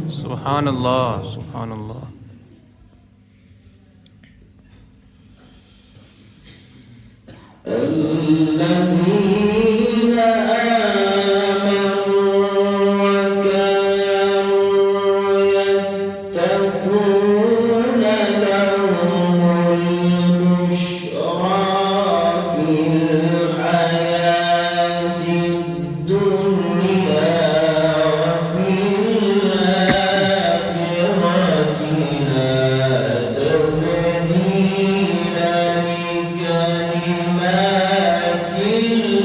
سبحان الله سبحان الله. الذين آمنوا وكانوا يتقون لهم البشرى في الحياة الدنيا وفي الآخرة لا تبديل لكلمات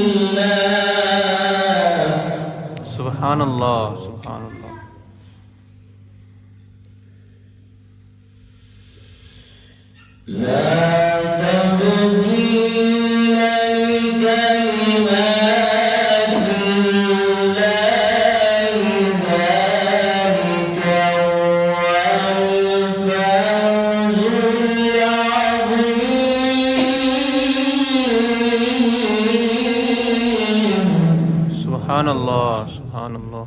الله. سبحان الله سبحان الله. لا تبديل لكلمات الله ذلك هو الفوز العظيم. سبحان الله سبحان الله.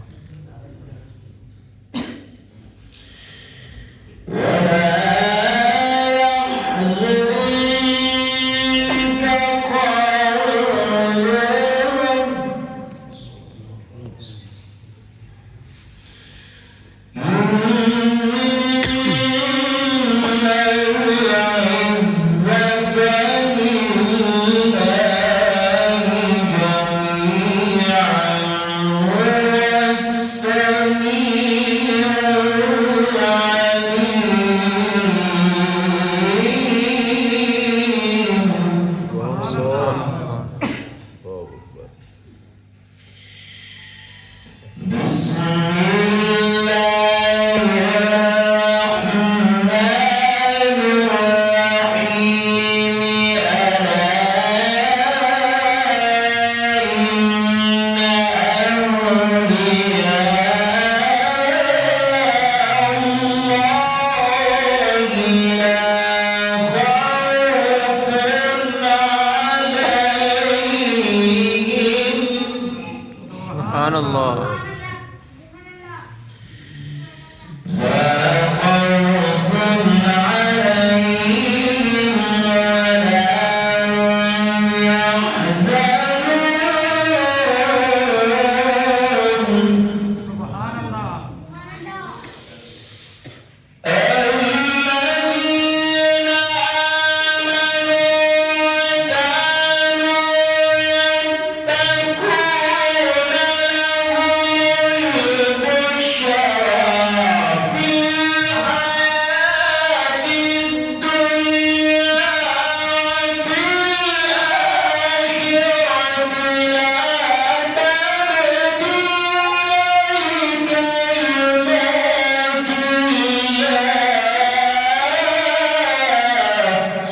سبحان الله.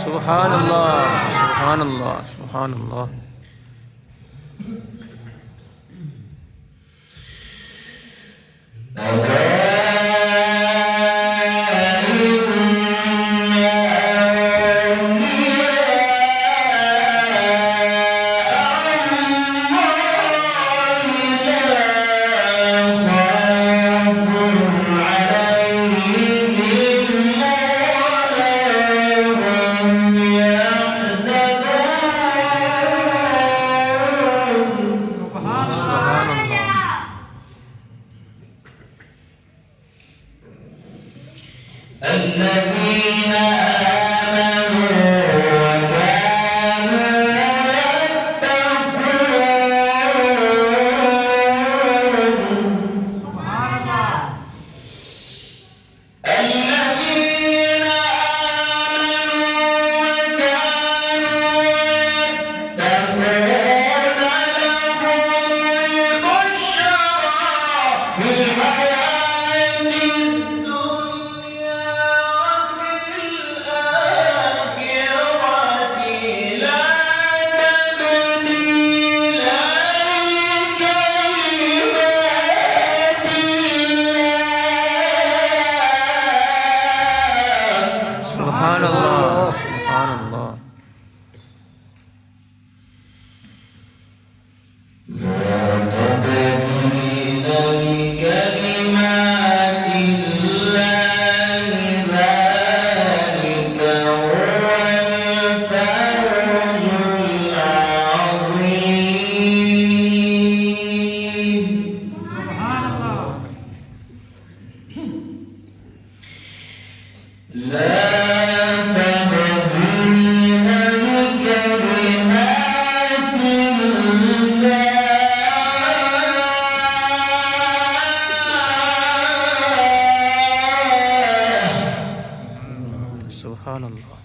سبحان الله سبحان الله سبحان الله. الذين آمنوا وكانوا يتقون. الذين آمنوا وكانوا يتقون لهم البشرى في الحياة الدنيا وفي سبحان الله.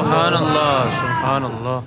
سبحان الله. سبحان الله.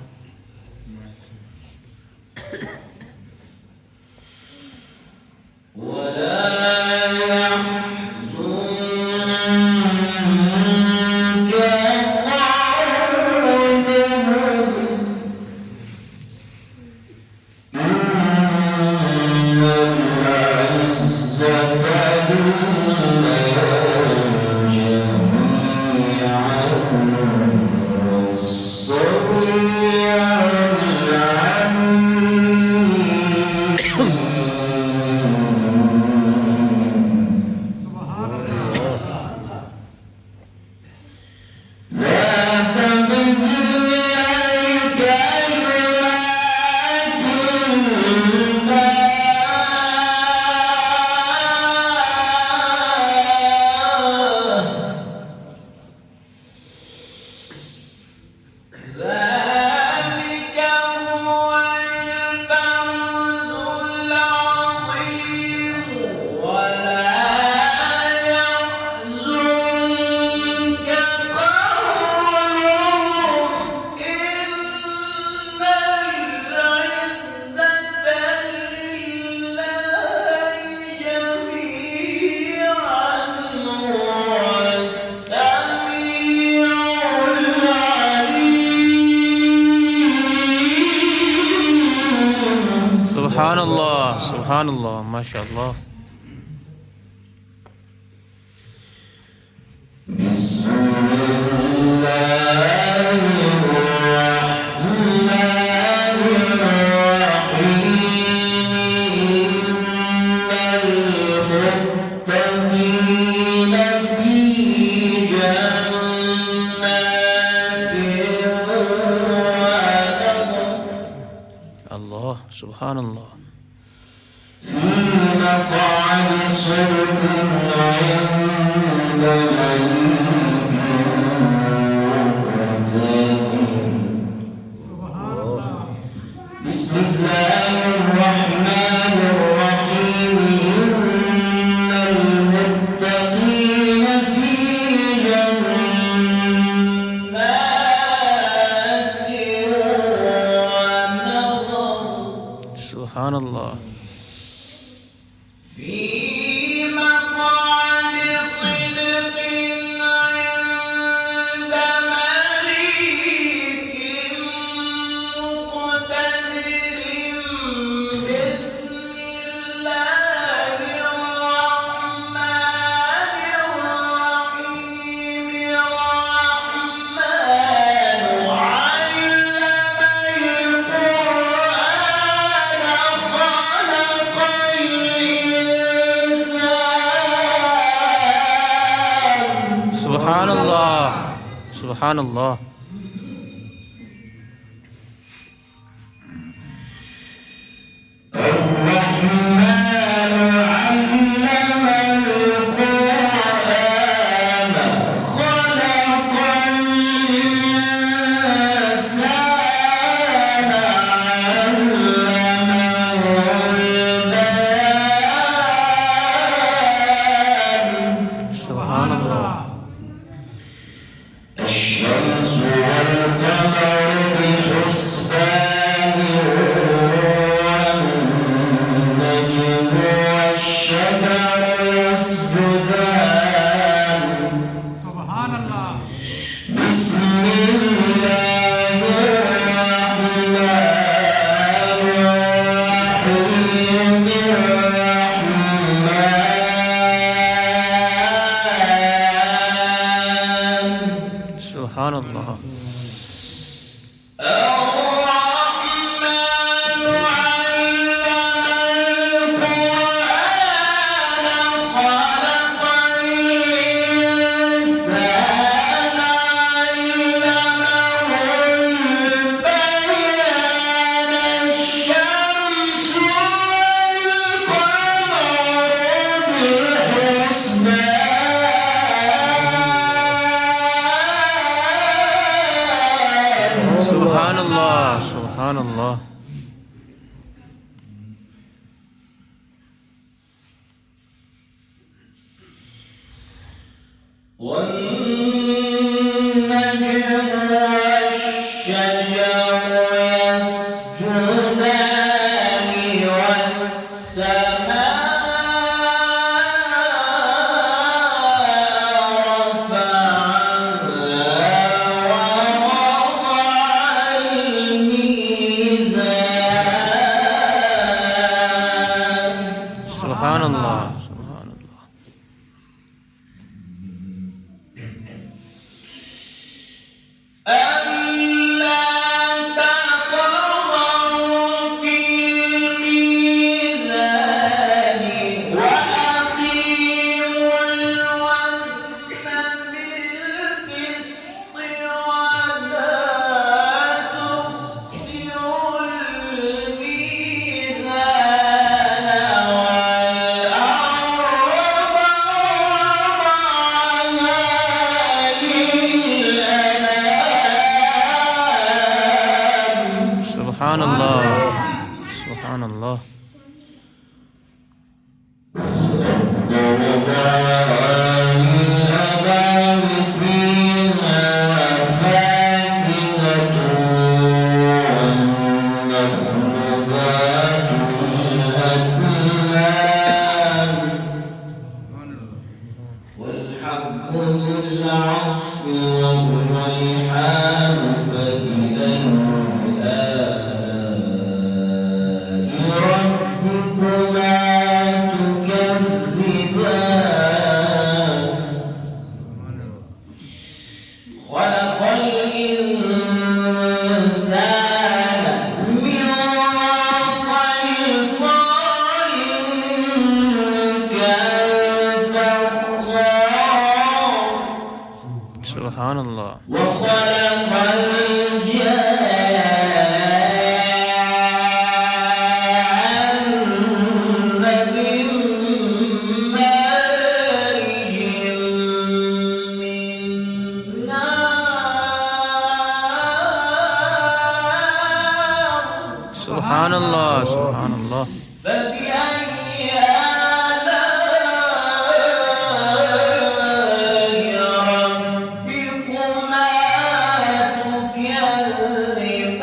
سبحان الله. سبحان الله. ما شاء الله. الله. سبحان الله. في مقعد صدق عند مليك مقتدر. بسم الله الرحمن الرحيم. إن المتقين في جنات ونهر. سبحان الله. في مقعد صدق عند مليك مقتدر. بسم الله الرحمن الرحيم. الرحمن علم القرآن خلق الإنسان. سبحان الله. سبحان الله. الرحمن علم القرآن خلق الإنسان. علمه البيان. سبحان الله. الشمس سبحان الله. سبحان الله سبحان الله. والنجم والشجر يسجدان والسماء رفعها ووضع الميزان. سبحان الله سبحان الله. ألا تطغوا في الميزان وأقيموا الوزن بالقسط ولا تخسروا الميزان والأرض وضعها للأنام. سبحان الله سبحان الله. الأنام فيها فاكهة والنخل ذات الأكمام والحب ذو العصف والريحان فبأي آلاء ربكما تكذبان. خلق الإنسان من صلصال كالفخار سبحان الله وخلق الجان من مارج من نار. سبحان الله سبحان الله. فبأي آلاء ربكما تكذبان.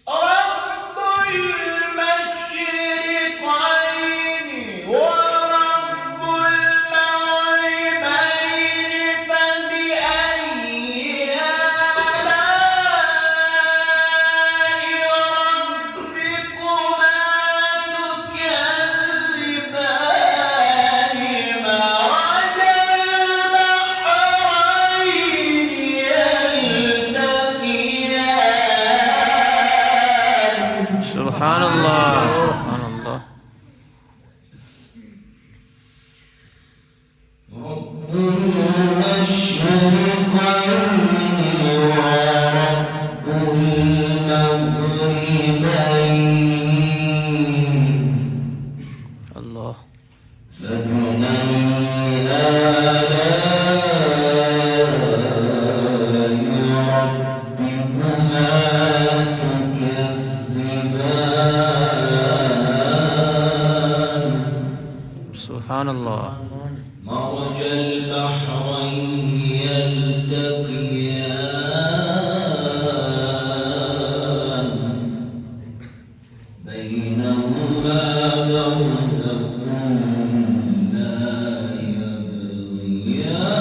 رب المشرقين ورب المغربين فبأي آلاء ربكما تكذبان. مرج البحرين يلتقيان. سبحان الله سبحان الله. رب المشرقين ورب المغربين الله فبأي آلاء ربكما تكذبان. سبحان الله. مرج البحرين يلتقيان بينهما برزخ لا يبغيان.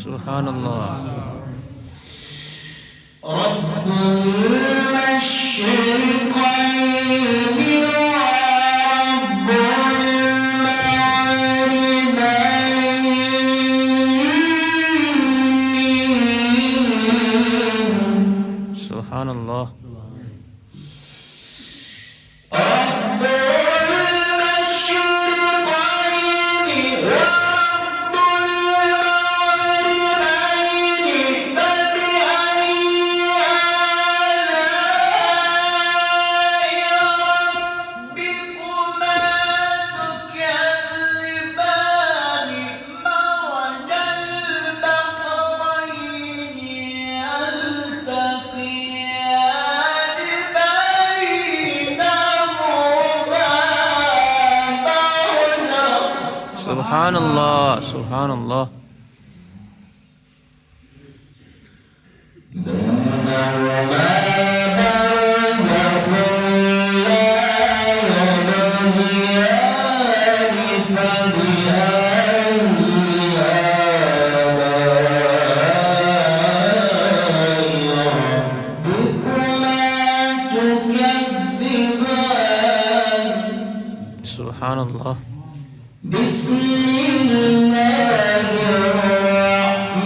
سبحان الله. رب المشرقين سبحان الله سبحان الله. سبحان الله. بسم الله الرحمن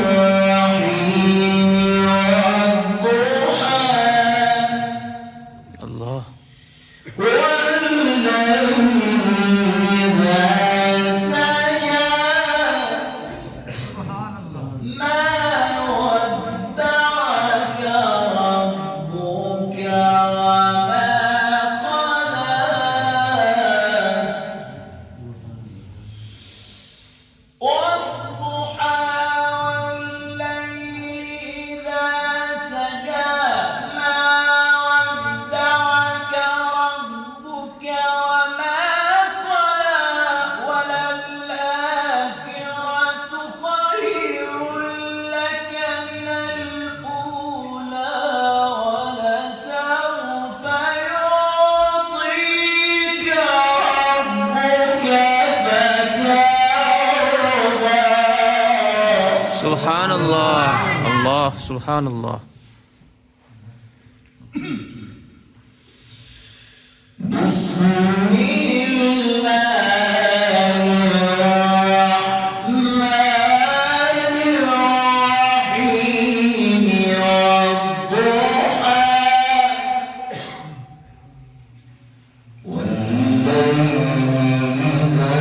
الرحيم والضحى الله. والليل إذا سجى ما ودعك ربك وما قلى والضحى والليل إذا سجى ما ودعك ربك وما قلى وللآخرة خير لك من الأولى ولسوف يعطيك ربك فترضى. سبحان الله. الله سبحان الله. بسم الله الرحمن الرحيم والضحى والليل إذا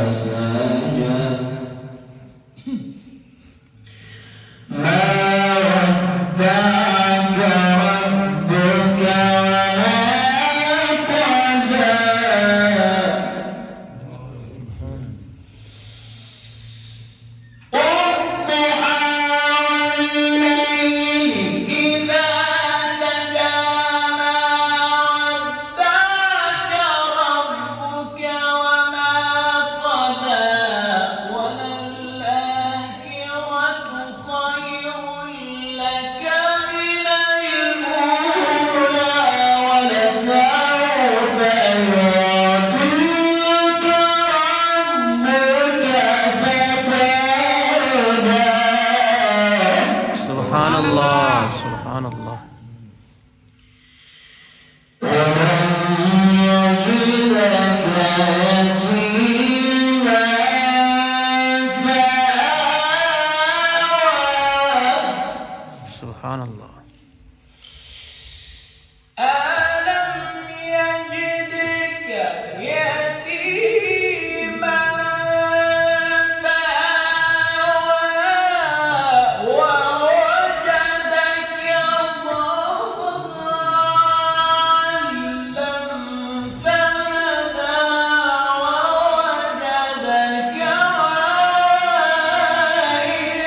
سجى ما ودعك ربك وما قلى والضحى والليل إذا سجى ما ودعك ربك وما قلى وللآخرة خير لك من الأولى ولسوف يعطيك ربك فترضى. سبحان الله سبحان الله. ولم يجدك يتيما فآوى. سبحان الله. ألم يجدك يتيما فآوى ووجدك ضالا فهدى ووجدك عائلا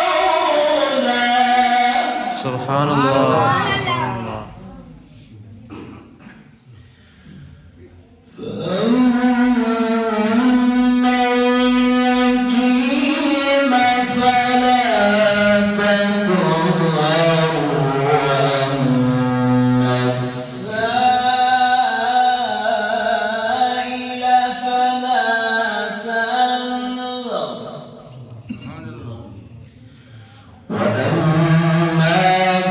فأغنى. سبحان الله سبحان الله. فأما اليتيم فلا تقهر وأما السائل فلا تنهر وأما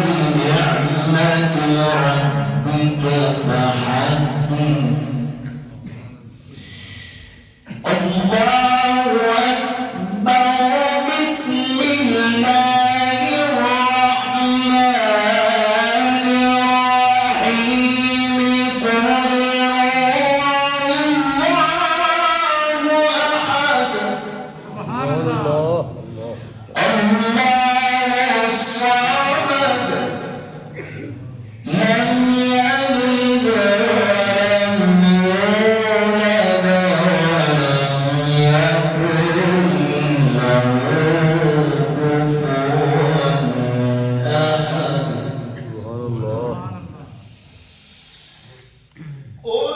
بنعمة ربك فحدث. الله أكبر. بسم الله الرحمن الرحيم. قل هو الله أحد الله الصمد لم يلد ولم يولد ولم يكن له كفوا أحد. قل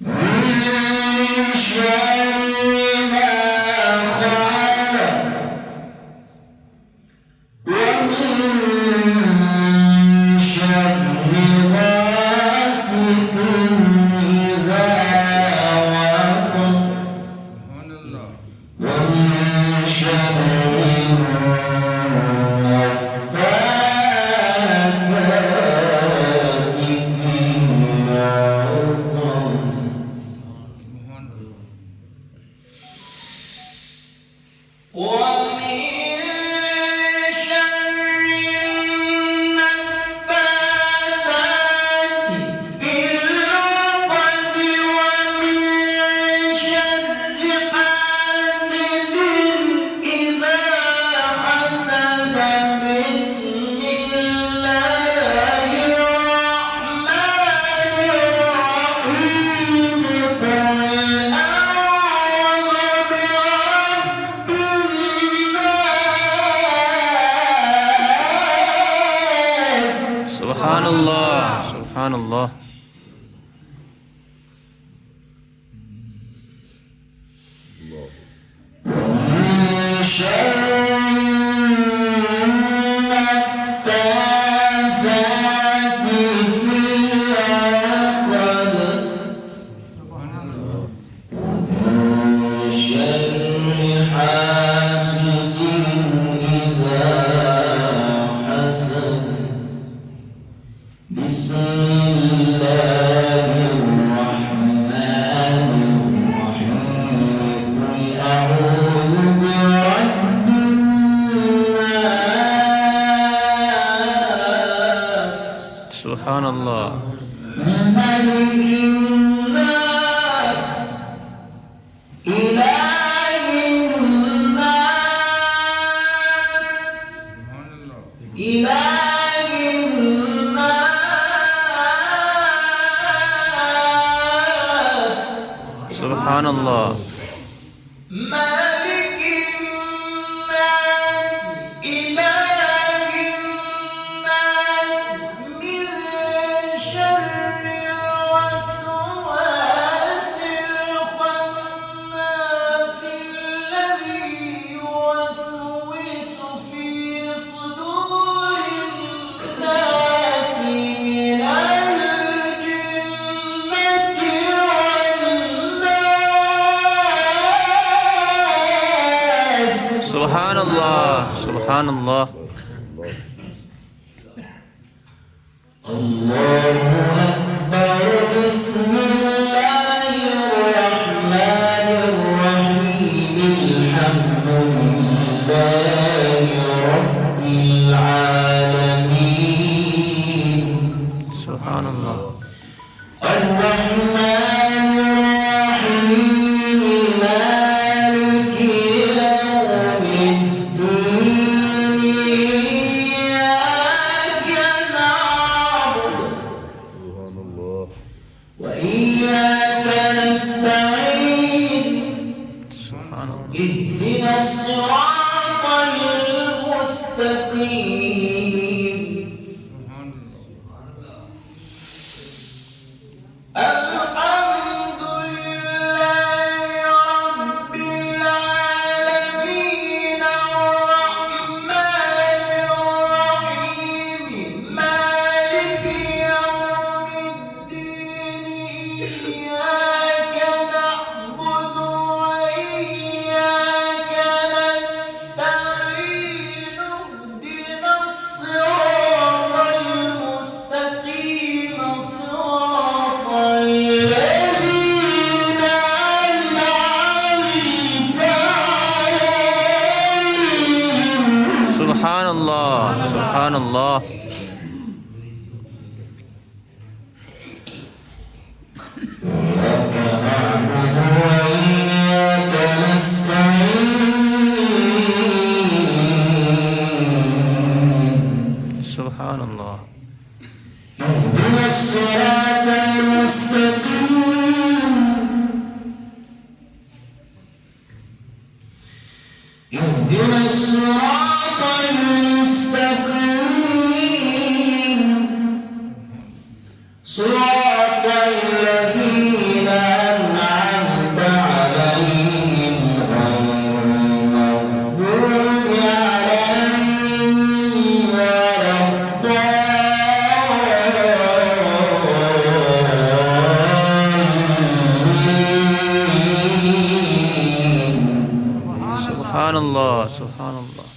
من شر ما خلق ومن شر غاسق إذا وقب ومن شر النفاثات في العقد ومن شر النفاثات في العقد ومن شر حاسد إذا حسد بسم الله الرحمن الرحيم قل أعوذ برب الناس سبحان الله سبحان الله ومن شر النفاثات في العقد ومن شر حاسد إذا حسد بسم الله الرحمن الرحيم قل أعوذ برب الناس سبحان الله ملك الناس إله الناس إله الناس سبحان الله مالك الناس إله الناس من شر الوسواس الخناس الذي يوسوس في صدور الناس من الجنة والناس سبحان الله سبحان الله الله أكبر بسم الله الرحمن الرحيم الحمد لله رب العالمين سبحان الله الرحمن الرحيم مالك يوم الدين إياك نعبد وإياك نستعين سبحان الله اهدنا الصراط المستقيم الحمد لله رب العالمين الرحمن الرحيم مالك يوم الدين إياك نعبد وإياك نستعين اهدنا الصراط المستقيم صراط الذين أنعمت عليهم سبحان الله سبحان الله إياك نعبد وإياك نستعين سبحان الله اهدنا الصراط المستقيم اهدنا الصراط المستقيم صراط الذين سبحان الله سبحان الله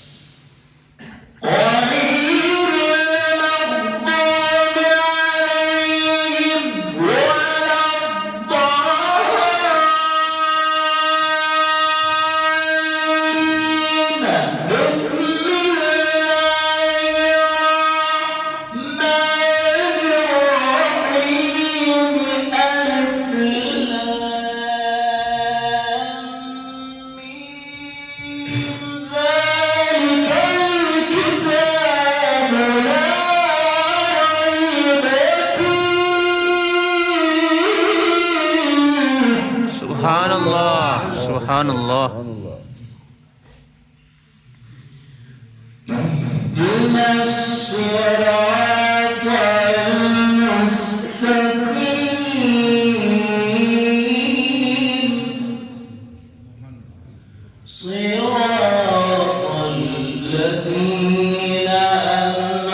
سبحان الله سبحان الله اهدنا الصراط المستقيم صراط الذين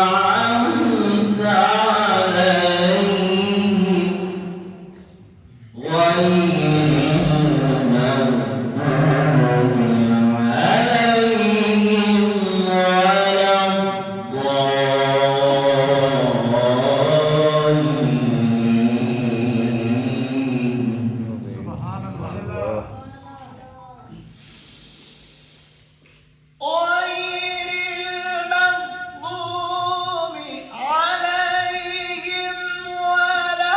أنعمت عليهم غير المغضوب عليهم ولا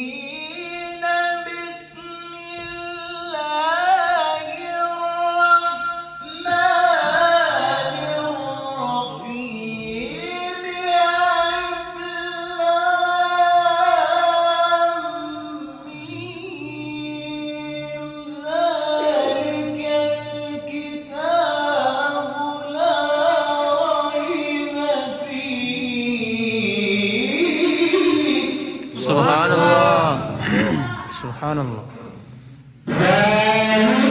الضالين بسم الله الرحمن الرحيم ألف لام ميم ذلك الكتاب لا ريب فيه سبحان الله سبحان الله ذلك